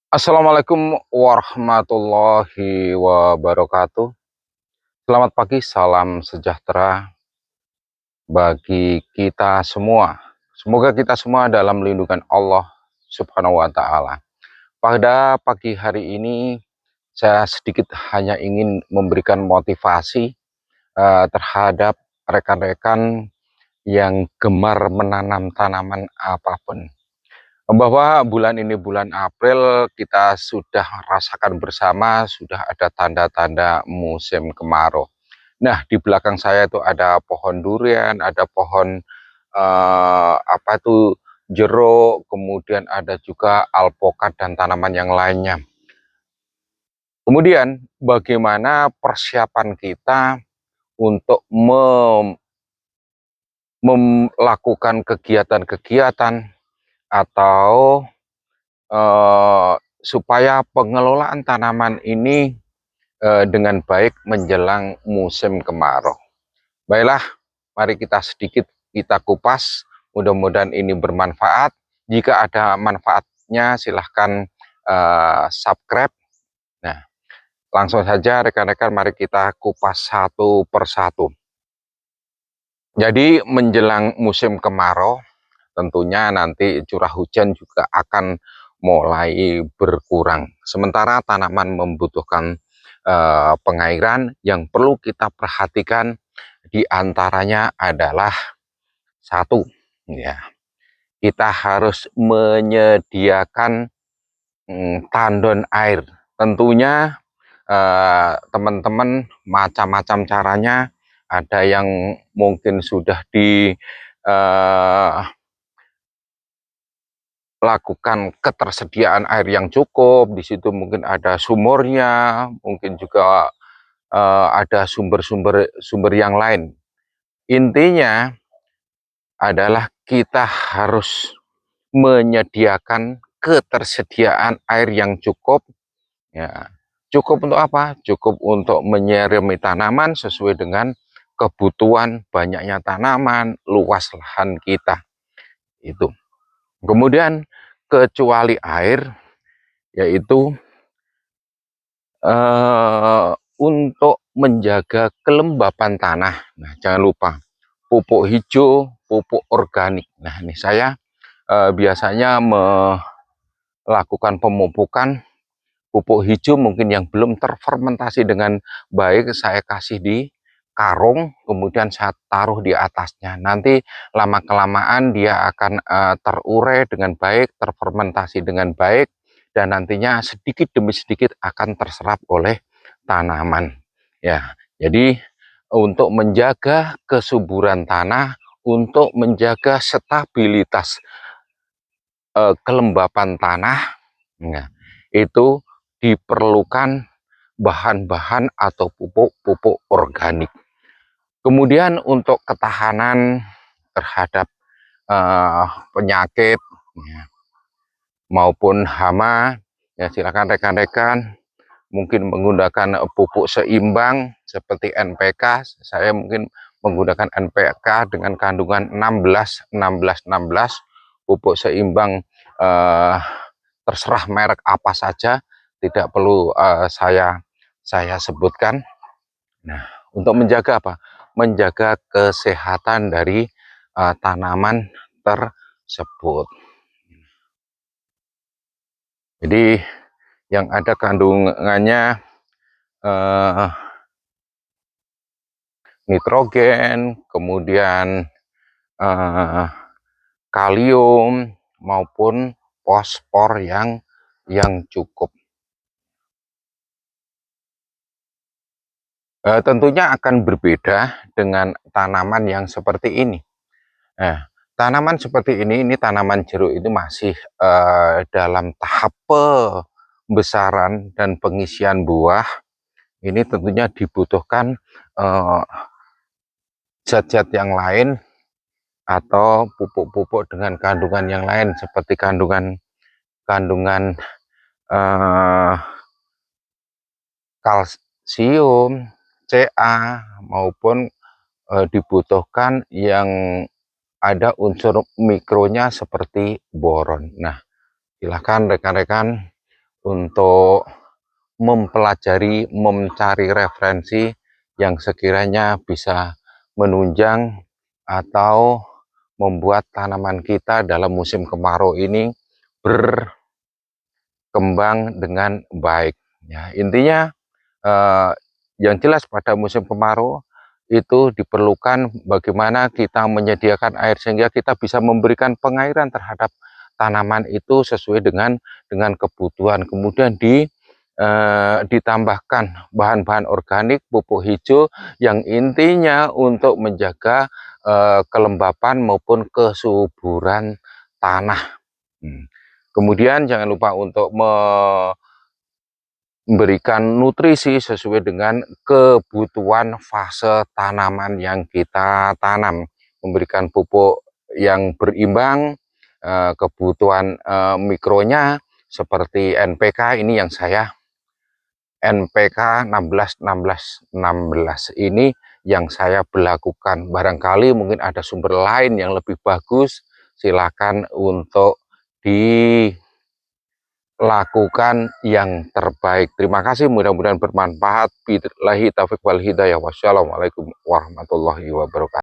Assalamualaikum warahmatullahi wabarakatuh. Selamat pagi, salam sejahtera bagi kita semua. Semoga kita semua dalam lindungan Allah Subhanahu wa Ta'ala. Pada pagi hari ini, saya sedikit hanya ingin memberikan motivasi terhadap rekan-rekan yang gemar menanam tanaman apapun. Bahwa bulan ini bulan April kita sudah rasakan bersama, sudah ada tanda-tanda musim kemarau. Nah, di belakang saya itu ada pohon durian, ada pohon jeruk, kemudian ada juga alpokat dan tanaman yang lainnya. Kemudian bagaimana persiapan kita untuk melakukan kegiatan-kegiatan atau supaya pengelolaan tanaman ini dengan baik menjelang musim kemarau. Baiklah, mari kita sedikit kita kupas. Mudah-mudahan ini bermanfaat. Jika ada manfaatnya, silahkan subscribe. Nah, langsung saja rekan-rekan, mari kita kupas satu persatu. Jadi menjelang musim kemarau, tentunya nanti curah hujan juga akan mulai berkurang. Sementara tanaman membutuhkan pengairan. Yang perlu kita perhatikan diantaranya adalah satu, ya, kita harus menyediakan tandon air. Tentunya teman-teman macam-macam caranya. Ada yang mungkin sudah di lakukan ketersediaan air yang cukup, di situ mungkin ada sumurnya, mungkin juga ada sumber yang lain. Intinya adalah kita harus menyediakan ketersediaan air yang cukup. Ya, cukup untuk apa? Cukup untuk menyirami tanaman sesuai dengan kebutuhan banyaknya tanaman, luas lahan kita. Itu. Kemudian kecuali air, yaitu untuk menjaga kelembapan tanah. Nah, jangan lupa pupuk hijau, pupuk organik. Nah, ini saya biasanya melakukan pemupukan pupuk hijau mungkin yang belum terfermentasi dengan baik, saya kasih di karung, kemudian saya taruh di atasnya. Nanti lama-kelamaan dia akan terurai dengan baik, terfermentasi dengan baik, dan nantinya sedikit demi sedikit akan terserap oleh tanaman. Ya, jadi untuk menjaga kesuburan tanah, untuk menjaga stabilitas kelembapan tanah, nah, itu diperlukan bahan-bahan atau pupuk-pupuk organik. Kemudian untuk ketahanan terhadap penyakit ya, maupun hama, ya silakan rekan-rekan mungkin menggunakan pupuk seimbang seperti NPK. Saya mungkin menggunakan NPK dengan kandungan 16-16-16. Pupuk seimbang terserah merek apa saja, tidak perlu saya sebutkan. Nah, untuk menjaga apa? Menjaga kesehatan dari tanaman tersebut. Jadi yang ada kandungannya nitrogen, kemudian kalium maupun fosfor yang cukup. Tentunya akan berbeda dengan tanaman yang seperti ini. Nah, tanaman seperti ini tanaman jeruk itu masih dalam tahap pembesaran dan pengisian buah. Ini tentunya dibutuhkan zat-zat yang lain atau pupuk-pupuk dengan kandungan yang lain seperti kandungan kalsium, Ca, maupun dibutuhkan yang ada unsur mikronya seperti boron. Nah, silahkan rekan-rekan untuk mempelajari, mencari referensi yang sekiranya bisa menunjang atau membuat tanaman kita dalam musim kemarau ini berkembang dengan baik. Ya, intinya yang jelas pada musim kemarau itu diperlukan bagaimana kita menyediakan air sehingga kita bisa memberikan pengairan terhadap tanaman itu sesuai dengan kebutuhan. Kemudian ditambahkan bahan-bahan organik, pupuk hijau yang intinya untuk menjaga kelembapan maupun kesuburan tanah. Kemudian jangan lupa untuk memberikan nutrisi sesuai dengan kebutuhan fase tanaman yang kita tanam, memberikan pupuk yang berimbang, kebutuhan mikronya seperti NPK ini yang saya NPK 16-16-16 ini yang saya berlakukan. Barangkali mungkin ada sumber lain yang lebih bagus, silakan untuk di lakukan yang terbaik. Terima kasih, mudah-mudahan bermanfaat. Billahi taufiq wal hidayah. Wassalamualaikum warahmatullahi wabarakatuh.